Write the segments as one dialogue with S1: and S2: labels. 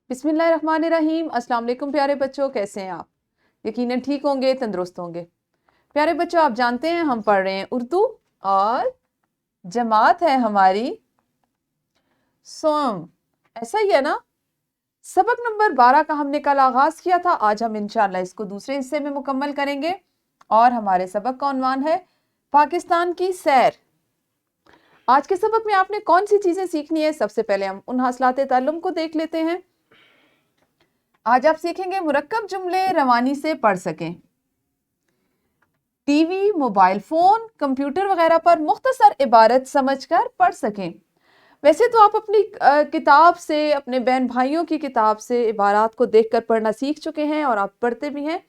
S1: बिस्मिल्लाह रहमान रहीम। अस्सलाम वालेकुम प्यारे बच्चों, कैसे हैं आप? यकीनन ठीक होंगे, तंदुरुस्त होंगे। प्यारे बच्चों, आप जानते हैं हम पढ़ रहे हैं उर्दू और जमात है हमारी सोम, ऐसा ही है ना। सबक नंबर 12 का हमने कल आगाज किया था। आज हम इंशाल्लाह इसको दूसरे हिस्से में मुकम्मल करेंगे और हमारे सबक का उन्वान है पाकिस्तान की सैर। आज के सबक में आपने कौन सी चीजें सीखनी है? सबसे पहले हम उन हासिलात ताल्लुम को देख लेते हैं। आज आप सीखेंगे मुरक्कब जुमले रवानी से पढ़ सकें। टीवी, मोबाइल फोन, कंप्यूटर वगैरह पर मुख्तसर इबारत समझकर पढ़ सकें। वैसे तो आप अपनी किताब से, अपने बहन भाइयों की किताब से इबारात को देखकर पढ़ना सीख चुके हैं और आप पढ़ते भी हैं।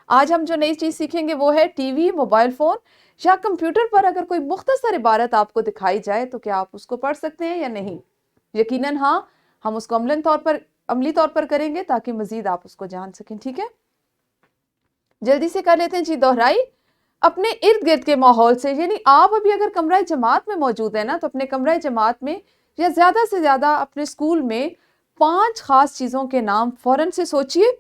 S1: आज हम जो नई चीज़ सीखेंगे वो है टीवी, मोबाइल फ़ोन या कंप्यूटर पर अगर कोई मुख्तसर इबारत आपको दिखाई जाए तो क्या आप उसको पढ़ सकते हैं या नहीं? यकीनन हाँ, हम उसको अमली तौर पर करेंगे ताकि मजीद आप उसको जान सकें। ठीक है, जल्दी से कर लेते हैं जी दोहराई। अपने इर्द गिर्द के माहौल से, यानी आप अभी अगर कमरा जमात में मौजूद है ना, तो अपने कमरा जमात में या ज़्यादा से ज़्यादा अपने स्कूल में 5 खास चीज़ों के नाम फ़ौरन से सोचिए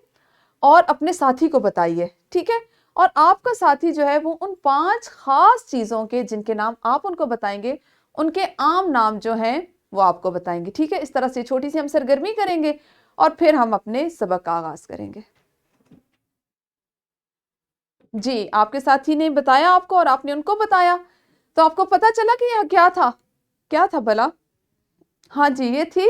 S1: और अपने साथी को बताइए। ठीक है, और आपका साथी जो है वो उन 5 खास चीज़ों के जिनके नाम आप उनको बताएंगे, उनके आम नाम जो हैं वो आपको बताएंगे। ठीक है, इस तरह से छोटी सी हम सरगर्मी करेंगे और फिर हम अपने सबक का आगाज करेंगे। जी, आपके साथी ने बताया आपको और आपने उनको बताया, तो आपको पता चला कि यह क्या था भला? हाँ जी, ये थी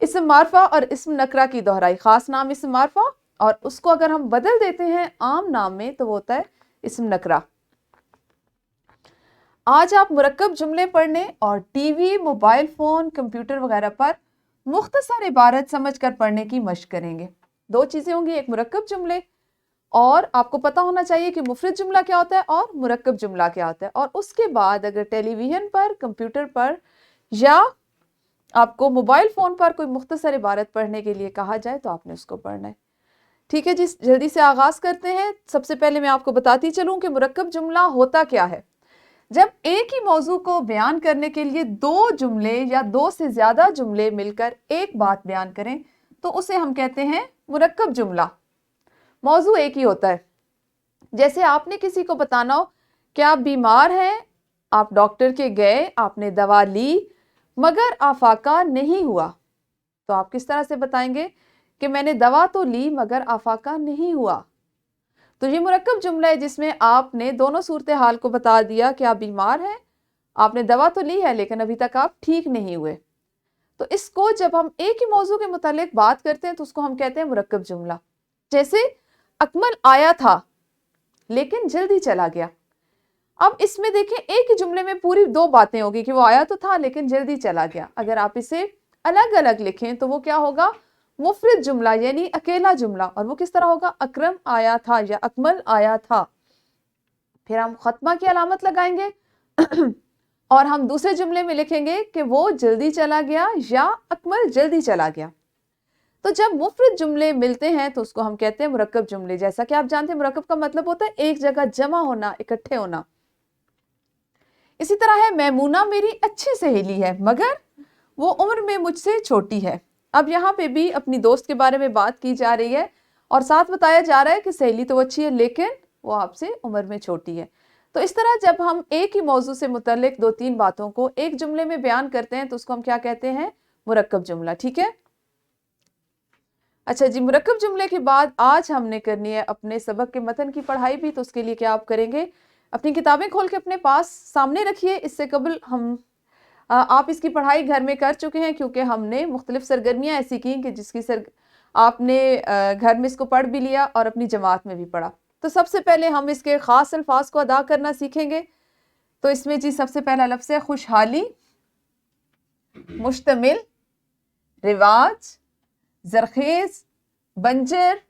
S1: इस्म मारफा और इस्म नकरा की दोहराई। खास नाम इस्म मारफा और उसको अगर हम बदल देते हैं आम नाम में तो वो होता है इस्म नकरा। आज आप मुरक्कब जुमले पढ़ने और टीवी, मोबाइल फोन, कंप्यूटर वगैरह पर मुख्तसर इबारत समझकर पढ़ने की मशक करेंगे। 2 चीजें होंगी, एक मुरक्कब जुमले और आपको पता होना चाहिए कि मुफरद जुमला क्या होता है और मुरक्कब जुमला क्या होता है। और उसके बाद अगर टेलीविजन पर, कंप्यूटर पर या आपको मोबाइल फ़ोन पर कोई मुख्तसर इबारत पढ़ने के लिए कहा जाए तो आपने उसको पढ़ना है। ठीक है जी, जल्दी से आगाज़ करते हैं। सबसे पहले मैं आपको बताती चलूँ कि मुरक्कब जुमला होता क्या है। जब एक ही मौजू को बयान करने के लिए 2 जुमले या 2 से ज़्यादा जुमले मिलकर एक बात बयान करें तो उसे हम कहते हैं मुरक्कब जुमला। मौजू एक ही होता है। जैसे आपने किसी को बताना हो कि आप बीमार हैं, आप डॉक्टर के गए, आपने दवा ली मगर आफाका नहीं हुआ, तो आप किस तरह से बताएंगे कि मैंने दवा तो ली मगर आफाका नहीं हुआ। तो ये मुरक्कब जुमला है जिसमें आपने दोनों सूरत हाल को बता दिया कि आप बीमार हैं, आपने दवा तो ली है लेकिन अभी तक आप ठीक नहीं हुए। तो इसको जब हम एक ही मौजू के मुतालिक बात करते हैं तो उसको हम कहते हैं मुरक्कब जुमला। जैसे अकमल आया था लेकिन जल्दी चला गया। अब इसमें देखें एक ही जुमले में पूरी 2 बातें होगी कि वो आया तो था लेकिन जल्दी चला गया। अगर आप इसे अलग अलग लिखें तो वो क्या होगा? मुफरद जुमला यानी अकेला जुमला। और वो किस तरह होगा? अकरम आया था या अकमल आया था। फिर हम खत्मा की अलामत लगाएंगे और हम दूसरे जुमले में लिखेंगे कि वो जल्दी चला गया या अकमल जल्दी चला गया। तो जब मुफरद जुमले मिलते हैं तो उसको हम कहते हैं मुरक्कब जुमले। जैसा कि आप जानते हैं मुरक्कब का मतलब होता है एक जगह जमा होना, इकट्ठे होना। इसी तरह है मैमूना मेरी अच्छी सहेली है मगर वो उम्र में मुझसे छोटी है। अब यहाँ पे भी अपनी दोस्त के बारे में बात की जा रही है और साथ बताया जा रहा है कि सहेली तो अच्छी है लेकिन वो आपसे उम्र में छोटी है। तो इस तरह जब हम एक ही मौजू से मुतल्लिक 2-3 बातों को एक जुमले में बयान करते हैं तो उसको हम क्या कहते हैं? मुरक्कब जुमला। ठीक है, अच्छा जी, मुरक्कब जुमले के बाद आज हमने करनी है अपने सबक के मतन की पढ़ाई भी। तो उसके लिए क्या आप करेंगे? अपनी किताबें खोल के अपने पास सामने रखिए। इससे कबल आप इसकी पढ़ाई घर में कर चुके हैं क्योंकि हमने मुख्तलिफ सरगर्मियाँ ऐसी की कि आपने घर में इसको पढ़ भी लिया और अपनी जमात में भी पढ़ा। तो सबसे पहले हम इसके ख़ास अल्फाज को अदा करना सीखेंगे। तो इसमें जी सबसे पहला लफ्ज़ है खुशहाली, मुश्तमिल, रिवाज, जरखेज, बंजर,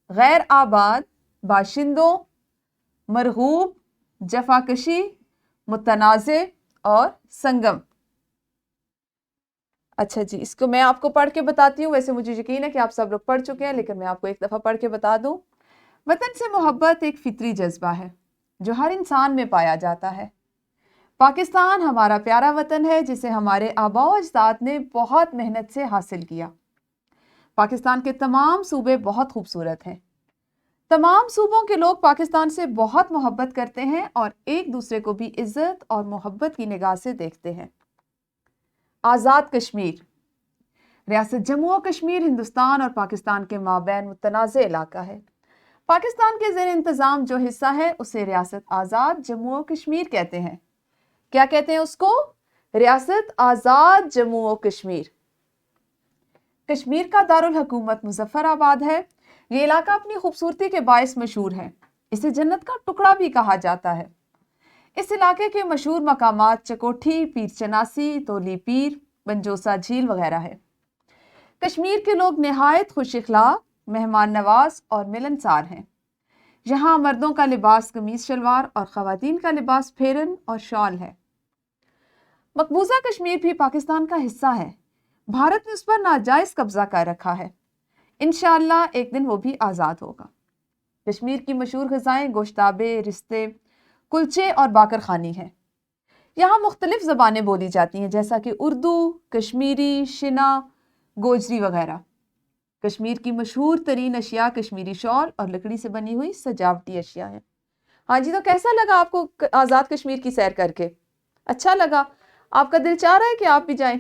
S1: गैर आबाद, बाशिंदों, मरगूब, जफाकशी, मुतनाज़े और संगम। अच्छा जी, इसको मैं आपको पढ़ के बताती हूँ। वैसे मुझे यकीन है कि आप सब लोग पढ़ चुके हैं लेकिन मैं आपको एक दफ़ा पढ़ के बता दूँ। वतन से मोहब्बत एक फितरी जज्बा है जो हर इंसान में पाया जाता है। पाकिस्तान हमारा प्यारा वतन है जिसे हमारे आबा व अजदाद ने बहुत मेहनत से हासिल किया। पाकिस्तान के तमाम सूबे बहुत खूबसूरत हैं। तमाम सूबों के लोग पाकिस्तान से बहुत मोहब्बत करते हैं और एक दूसरे को भी इज्जत और मोहब्बत की निगाह से देखते हैं। आज़ाद कश्मीर। रियासत जम्मू और कश्मीर हिंदुस्तान और पाकिस्तान के माबैन मुतनाज़ इलाका है। पाकिस्तान के ज़ेर इंतज़ाम जो हिस्सा है उसे रियासत आज़ाद जम्मू और कश्मीर कहते हैं। क्या कहते हैं उसको? रियासत आज़ाद जम्मू और कश्मीर। कश्मीर का दारुल हुकूमत मुजफ्फराबाद है। ये इलाका अपनी खूबसूरती के बायस मशहूर है। इसे जन्नत का टुकड़ा भी कहा जाता है। इस इलाके के मशहूर मकामात चकोठी, पीर चनासी, तोली पीर, बंजोसा झील वगैरह है। कश्मीर के लोग निहायत खुश इखलाक, मेहमान नवाज और मिलनसार हैं। यहाँ मर्दों का लिबास कमीज शलवार और ख़वातीन का लिबास फेरन और शॉल है। मकबूजा कश्मीर भी पाकिस्तान का हिस्सा है। भारत ने उस पर नाजायज कब्जा कर रखा है। इंशाअल्लाह एक दिन वो भी आज़ाद होगा। कश्मीर की मशहूर ग़िज़ाएं गोश्ताबे, रिश्ते, कुलचे और बाकर खानी हैं। यहाँ मुख्तलिफ ज़बानें बोली जाती हैं जैसा कि उर्दू, कश्मीरी, शिना, गोजरी वगैरह। कश्मीर की मशहूर तरीन अशिया कश्मीरी शॉल और लकड़ी से बनी हुई सजावटी अशिया है। हाँ जी, तो कैसा लगा आपको आज़ाद कश्मीर की सैर करके? अच्छा लगा? आपका दिल चाह रहा है कि आप भी जाएं?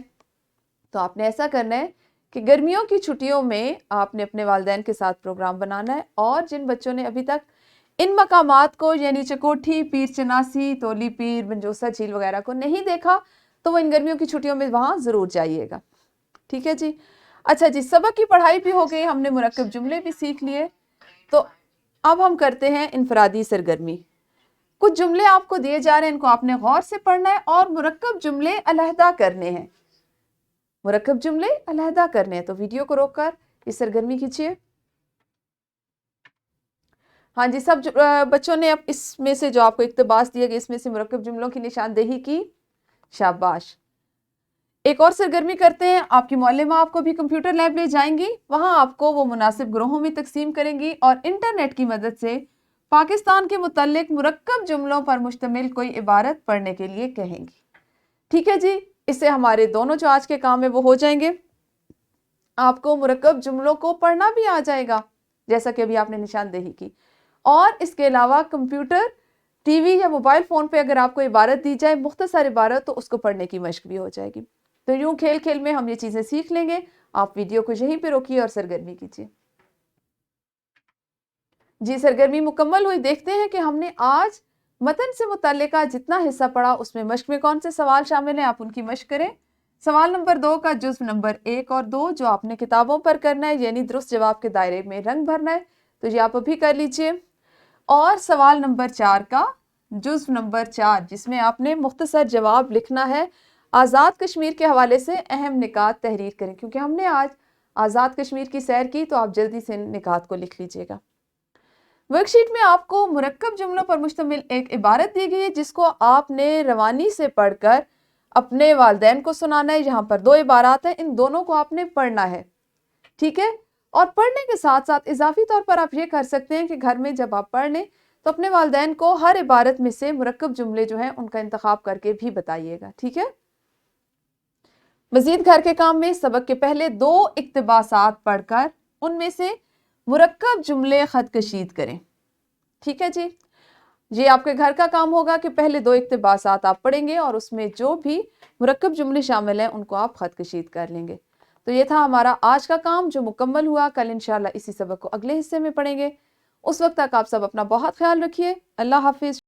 S1: तो आपने ऐसा करना है कि गर्मियों की छुट्टियों में आपने अपने वालिदैन के साथ प्रोग्राम बनाना है और जिन बच्चों ने अभी तक इन मकामात को यानी चकोठी, पीर चनासी, तोली पीर, बंजोसा झील वगैरह को नहीं देखा तो वो इन गर्मियों की छुट्टियों में वहाँ ज़रूर जाइएगा। ठीक है जी। अच्छा जी, सबक की पढ़ाई भी हो गई, हमने मुरक्कब जुमले भी सीख लिए। तो अब हम करते हैं इनफरादी सरगर्मी। कुछ जुमले आपको दिए जा रहे हैं, इनको आपने गौर से पढ़ना है और मुरक्कब जुमले अलहदा करने हैं। मुरक्कब जुमले अलहदा करने हैं, तो वीडियो को रोककर इस सरगर्मी कीजिए। हाँ जी, सब बच्चों ने अब इसमें से जो आपको इक्तबास दिया गया इसमें से मुरक्कब जुमलों की निशानदेही की। शाबाश। एक और सरगर्मी करते हैं। आपकी मौलिमा आपको भी कंप्यूटर लैब ले जाएंगी। वहां आपको वो मुनासिब ग्रोहों में तकसीम करेंगी और इंटरनेट की मदद से पाकिस्तान के मुतल्लिक मुरक्कब जुमलों पर मुश्तमिल कोई इबारत पढ़ने के लिए कहेंगी। ठीक है जी, इससे हमारे दोनों जो आज के काम है वो हो जाएंगे। आपको मुरक्कब जुमलों को पढ़ना भी आ जाएगा जैसा कि अभी आपने निशानदेही की, और इसके अलावा कंप्यूटर, टीवी या मोबाइल फ़ोन पे अगर आपको इबारत दी जाए मुख्तसर इबारत तो उसको पढ़ने की मश्क भी हो जाएगी। तो यूं खेल खेल में हम ये चीज़ें सीख लेंगे। आप वीडियो को यहीं पे रोकिए और सरगर्मी कीजिए। जी, सरगर्मी मुकम्मल हुई। देखते हैं कि हमने आज मतन से मुतल्लिका जितना हिस्सा पढ़ा उसमें मश्क में कौन से सवाल शामिल हैं। आप उनकी मश्क करें। सवाल नंबर 2 का जुज़्व नंबर 1 और 2 जो आपने किताबों पर करना है यानी दुरुस्त जवाब के दायरे में रंग भरना है, तो ये आप अभी कर लीजिए। और सवाल नंबर 4 का जुज़्व नंबर 4 जिसमें आपने मुख्तसर जवाब लिखना है। आज़ाद कश्मीर के हवाले से अहम निकात तहरीर करें, क्योंकि हमने आज आज़ाद कश्मीर की सैर की, तो आप जल्दी से इन निकात को लिख लीजिएगा। वर्कशीट में आपको मुरक्कब जुमलों पर मुश्तमिल एक इबारत दी गई है जिसको आपने रवानी से पढ़कर अपने वालिदैन को सुनाना है। यहाँ पर 2 इबारात हैं, इन दोनों को आपने पढ़ना है। ठीक है, और पढ़ने के साथ साथ इजाफी तौर पर आप ये कर सकते हैं कि घर में जब आप पढ़ लें तो अपने वालिदैन को हर इबारत में से मुरक्कब जुमले जो हैं उनका इंतखाब करके भी बताइएगा। ठीक है। मजीद घर के काम में सबक के पहले 2 इक्तबासात पढ़कर उनमें से मुरक्कब जुमले खत कशीद करें। ठीक है जी, ये आपके घर का काम होगा कि पहले 2 इक्तबासात आप पढ़ेंगे और उसमें जो भी मुरक्कब जुमले शामिल हैं उनको आप खत कशीद कर लेंगे। तो ये था हमारा आज का काम जो मुकम्मल हुआ। कल इंशाल्लाह इसी सबक को अगले हिस्से में पढ़ेंगे। उस वक्त तक आप सब अपना बहुत ख्याल रखिए। अल्लाह हाफिज।